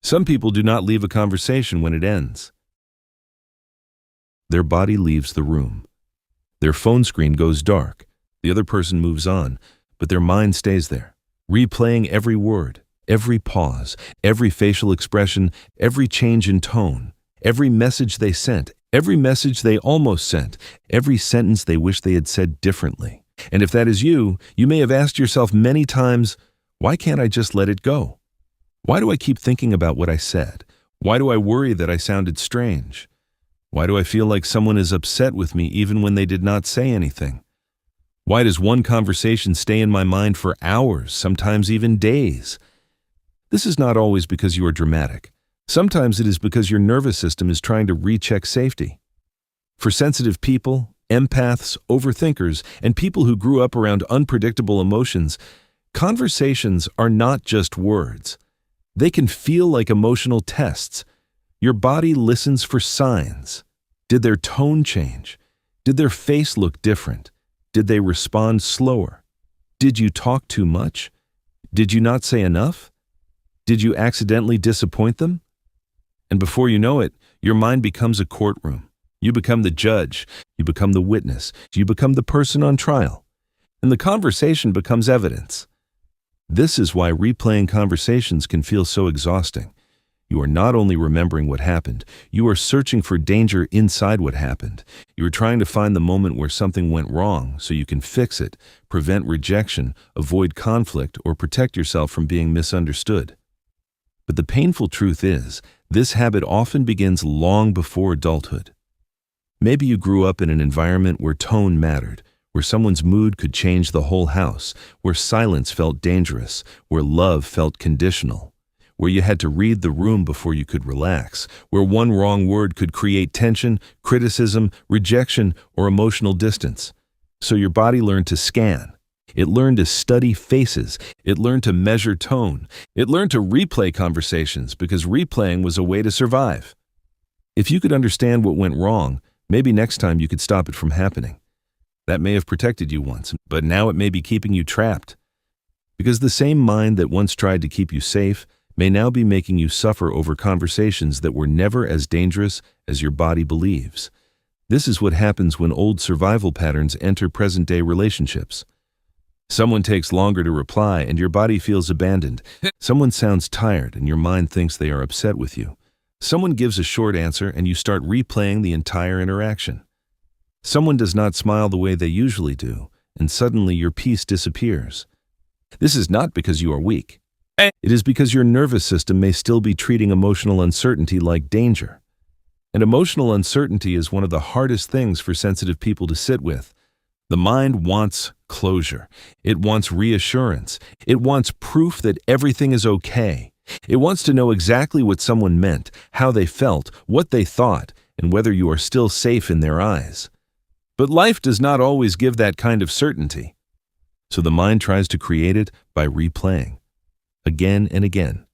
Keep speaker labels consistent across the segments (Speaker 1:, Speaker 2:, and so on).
Speaker 1: Some people do not leave a conversation when it ends. Their body leaves the room. Their phone screen goes dark. The other person moves on, but their mind stays there, replaying every word, every pause, every facial expression, every change in tone, every message they sent, every message they almost sent, every sentence they wish they had said differently. And if that is you, you may have asked yourself many times, why can't I just let it go? Why do I keep thinking about what I said? Why do I worry that I sounded strange? Why do I feel like someone is upset with me even when they did not say anything? Why does one conversation stay in my mind for hours, sometimes even days? This is not always because you are dramatic. Sometimes it is because your nervous system is trying to recheck safety. For sensitive people, empaths, overthinkers, and people who grew up around unpredictable emotions, conversations are not just words. They can feel like emotional tests. Your body listens for signs. Did their tone change? Did their face look different? Did they respond slower? Did you talk too much? Did you not say enough? Did you accidentally disappoint them? And before you know it, your mind becomes a courtroom. You become the judge. You become the witness. You become the person on trial. And the conversation becomes evidence. This is why replaying conversations can feel so exhausting. You are not only remembering what happened, you are searching for danger inside what happened. You are trying to find the moment where something went wrong so you can fix it, prevent rejection, avoid conflict, or protect yourself from being misunderstood. But the painful truth is, this habit often begins long before adulthood. Maybe you grew up in an environment where tone mattered, where someone's mood could change the whole house, where silence felt dangerous, where love felt conditional, where you had to read the room before you could relax, where one wrong word could create tension, criticism, rejection, or emotional distance. So your body learned to scan. It learned to study faces. It learned to measure tone. It learned to replay conversations because replaying was a way to survive. If you could understand what went wrong, maybe next time you could stop it from happening. That may have protected you once, but now it may be keeping you trapped. Because the same mind that once tried to keep you safe may now be making you suffer over conversations that were never as dangerous as your body believes. This is what happens when old survival patterns enter present-day relationships. Someone takes longer to reply and your body feels abandoned. Someone sounds tired and your mind thinks they are upset with you. Someone gives a short answer and you start replaying the entire interaction. Someone does not smile the way they usually do, and suddenly your peace disappears. This is not because you are weak. It is because your nervous system may still be treating emotional uncertainty like danger. And emotional uncertainty is one of the hardest things for sensitive people to sit with. The mind wants closure. It wants reassurance. It wants proof that everything is okay. It wants to know exactly what someone meant, how they felt, what they thought, and whether you are still safe in their eyes. But life does not always give that kind of certainty. So the mind tries to create it by replaying, again and again.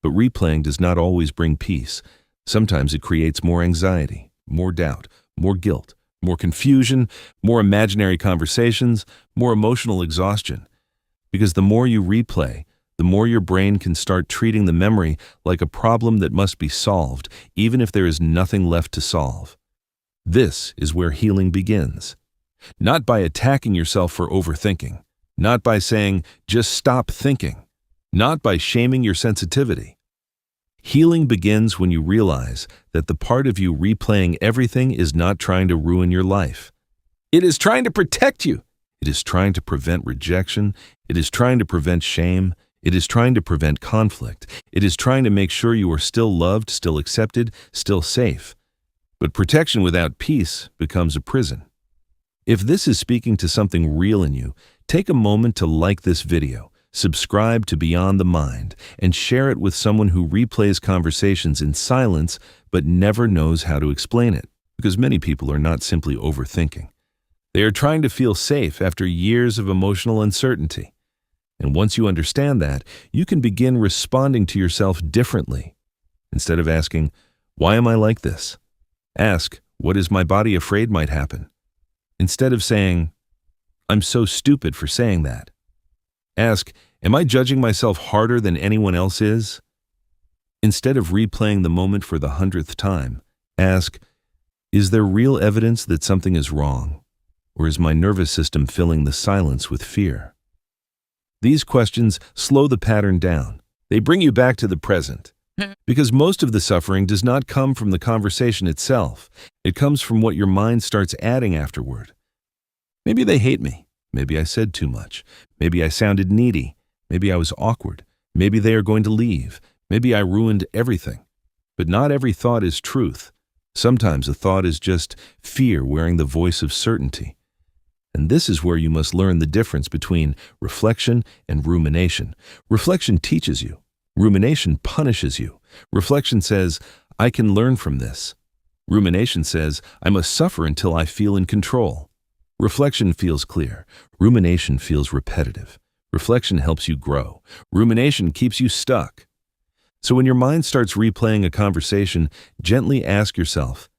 Speaker 1: But replaying does not always bring peace. Sometimes it creates more anxiety, more doubt, more guilt, more confusion, more imaginary conversations, more emotional exhaustion. Because the more you replay, the more your brain can start treating the memory like a problem that must be solved, even if there is nothing left to solve. This is where healing begins. Not by attacking yourself for overthinking, not by saying, just stop thinking, not by shaming your sensitivity. Healing begins when you realize that the part of you replaying everything is not trying to ruin your life. It is trying to protect you. It is trying to prevent rejection. It is trying to prevent shame. It is trying to prevent conflict. It is trying to make sure you are still loved, still accepted, still safe. But protection without peace becomes a prison. If this is speaking to something real in you, take a moment to like this video, subscribe to Beyond the Mind, and share it with someone who replays conversations in silence but never knows how to explain it. Because many people are not simply overthinking. They are trying to feel safe after years of emotional uncertainty. And once you understand that, you can begin responding to yourself differently. Instead of asking, why am I like this? Ask, what is my body afraid might happen? Instead of saying, I'm so stupid for saying that. Ask, am I judging myself harder than anyone else is? Instead of replaying the moment for the 100th time, ask, is there real evidence that something is wrong? Or is my nervous system filling the silence with fear? These questions slow the pattern down. They bring you back to the present. Because most of the suffering does not come from the conversation itself. It comes from what your mind starts adding afterward. Maybe they hate me. Maybe I said too much. Maybe I sounded needy. Maybe I was awkward. Maybe they are going to leave. Maybe I ruined everything. But not every thought is truth. Sometimes a thought is just fear wearing the voice of certainty. And this is where you must learn the difference between reflection and rumination. Reflection teaches you. Rumination punishes you. Reflection says, I can learn from this. Rumination says, I must suffer until I feel in control. Reflection feels clear. Rumination feels repetitive. Reflection helps you grow. Rumination keeps you stuck. So when your mind starts replaying a conversation, gently ask yourself,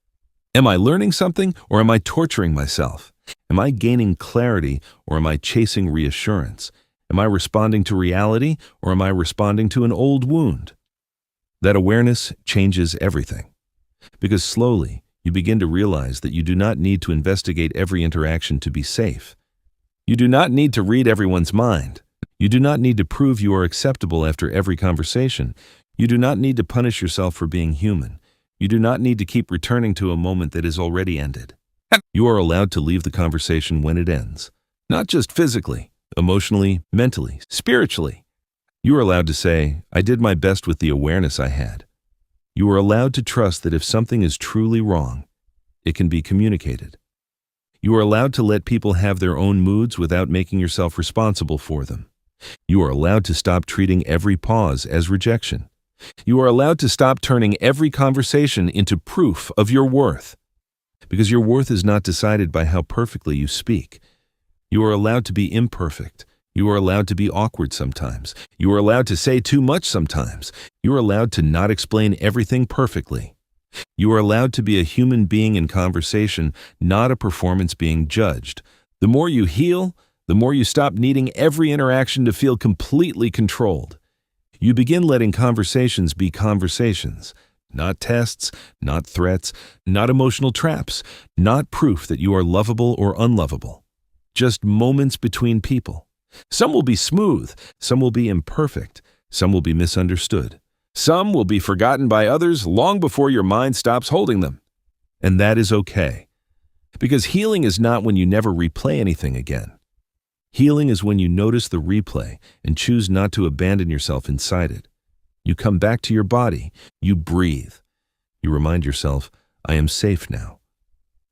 Speaker 1: am I learning something or am I torturing myself? Am I gaining clarity or am I chasing reassurance? Am I responding to reality or am I responding to an old wound? That awareness changes everything. Because slowly, you begin to realize that you do not need to investigate every interaction to be safe. You do not need to read everyone's mind. You do not need to prove you are acceptable after every conversation. You do not need to punish yourself for being human. You do not need to keep returning to a moment that is already ended. You are allowed to leave the conversation when it ends, not just physically, emotionally, mentally, spiritually. You are allowed to say, I did my best with the awareness I had. You are allowed to trust that if something is truly wrong, it can be communicated. You are allowed to let people have their own moods without making yourself responsible for them. You are allowed to stop treating every pause as rejection. You are allowed to stop turning every conversation into proof of your worth. Because your worth is not decided by how perfectly you speak. You are allowed to be imperfect. You are allowed to be awkward sometimes. You are allowed to say too much sometimes. You are allowed to not explain everything perfectly. You are allowed to be a human being in conversation, not a performance being judged. The more you heal, the more you stop needing every interaction to feel completely controlled. You begin letting conversations be conversations, not tests, not threats, not emotional traps, not proof that you are lovable or unlovable. Just moments between people. Some will be smooth, some will be imperfect, some will be misunderstood. Some will be forgotten by others long before your mind stops holding them. And that is okay. Because healing is not when you never replay anything again. Healing is when you notice the replay and choose not to abandon yourself inside it. You come back to your body. You breathe. You remind yourself, I am safe now.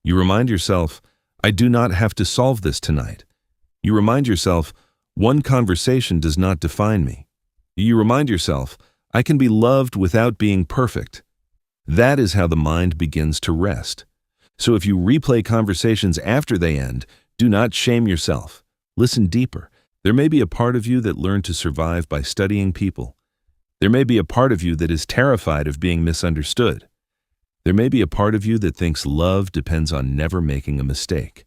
Speaker 1: You remind yourself, I do not have to solve this tonight. You remind yourself, one conversation does not define me. You remind yourself, I can be loved without being perfect. That is how the mind begins to rest. So if you replay conversations after they end, do not shame yourself. Listen deeper. There may be a part of you that learned to survive by studying people. There may be a part of you that is terrified of being misunderstood. There may be a part of you that thinks love depends on never making a mistake.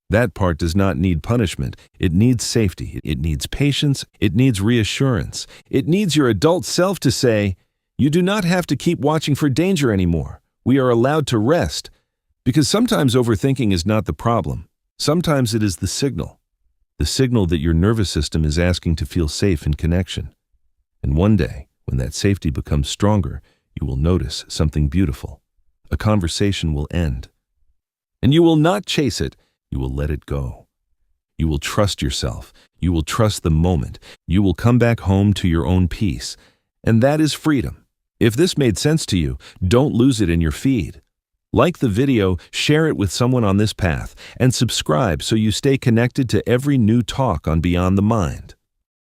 Speaker 1: That part does not need punishment. It needs safety. It needs patience. It needs reassurance. It needs your adult self to say, you do not have to keep watching for danger anymore. We are allowed to rest. Because sometimes overthinking is not the problem. Sometimes it is the signal that your nervous system is asking to feel safe in connection. And one day, when that safety becomes stronger, you will notice something beautiful. A conversation will end. And you will not chase it. You will let it go. You will trust yourself. You will trust the moment. You will come back home to your own peace. And that is freedom. If this made sense to you, don't lose it in your feed. Like the video, share it with someone on this path, and subscribe so you stay connected to every new talk on Beyond the Mind.